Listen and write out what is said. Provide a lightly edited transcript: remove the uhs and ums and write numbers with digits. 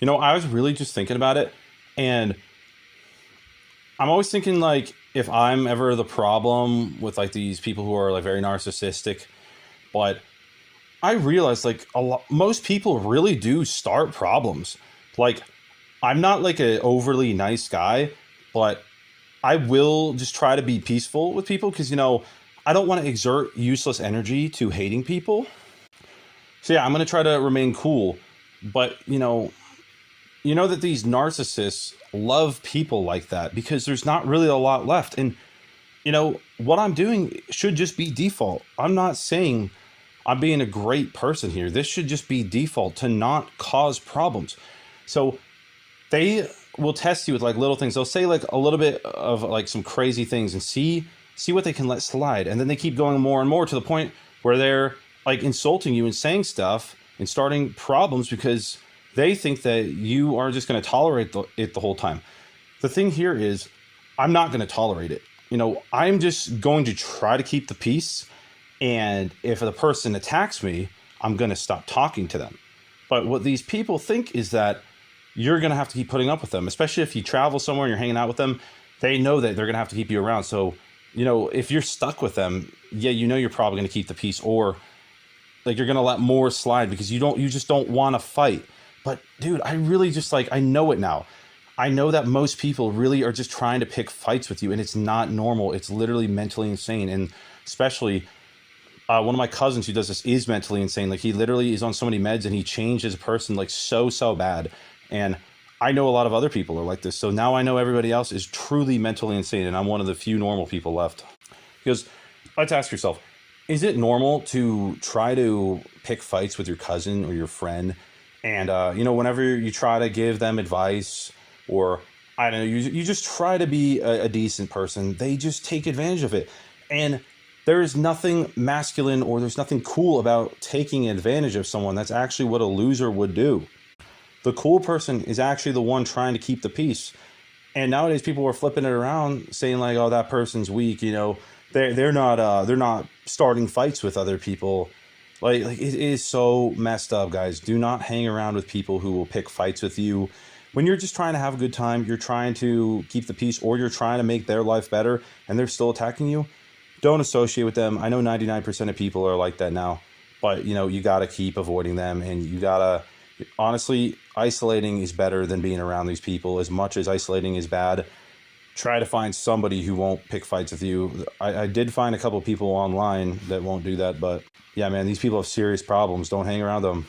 I was really just thinking about it, and I'm always thinking like if I'm ever the problem with like these people who are like very narcissistic, but I realize like most people really do start problems. Like I'm not like a overly nice guy, but I will just try to be peaceful with people because I don't want to exert useless energy to hating people. So yeah, I'm gonna try to remain cool, but you know that these narcissists love people like that because there's not really a lot left. And what I'm doing should just be default. I'm not saying I'm being a great person here. This should just be default to not cause problems. So they will test you with like little things. They'll say like a little bit of like some crazy things and see what they can let slide. And then they keep going more and more to the point where they're like insulting you and saying stuff and starting problems because they think that you are just going to tolerate it the whole time. The thing here is I'm not going to tolerate it. I'm just going to try to keep the peace. And if the person attacks me, I'm going to stop talking to them. But what these people think is that you're going to have to keep putting up with them, especially if you travel somewhere and you're hanging out with them. They know that they're going to have to keep you around. So, if you're stuck with them, yeah, you're probably going to keep the peace, or like you're going to let more slide because you just don't want to fight. But dude, I really just like, I know it now. I know that most people really are just trying to pick fights with you, and it's not normal. It's literally mentally insane. And especially one of my cousins who does this is mentally insane. Like he literally is on so many meds and he changed as a person like so bad. And I know a lot of other people are like this. So now I know everybody else is truly mentally insane, and I'm one of the few normal people left. Because let's ask yourself, is it normal to try to pick fights with your cousin or your friend? And, whenever you try to give them advice or, I don't know, you just try to be a decent person, they just take advantage of it. And there is nothing masculine or there's nothing cool about taking advantage of someone. That's actually what a loser would do. The cool person is actually the one trying to keep the peace. And nowadays people are flipping it around saying like, oh, that person's weak. They're not starting fights with other people. Like it is so messed up, guys. Do not hang around with people who will pick fights with you. When you're just trying to have a good time, you're trying to keep the peace, or you're trying to make their life better and they're still attacking you, don't associate with them. I know 99% of people are like that now, but you got to keep avoiding them, and you got to honestly, isolating is better than being around these people. As much as isolating is bad, try to find somebody who won't pick fights with you. I did find a couple people online that won't do that, but yeah, man, these people have serious problems. Don't hang around them.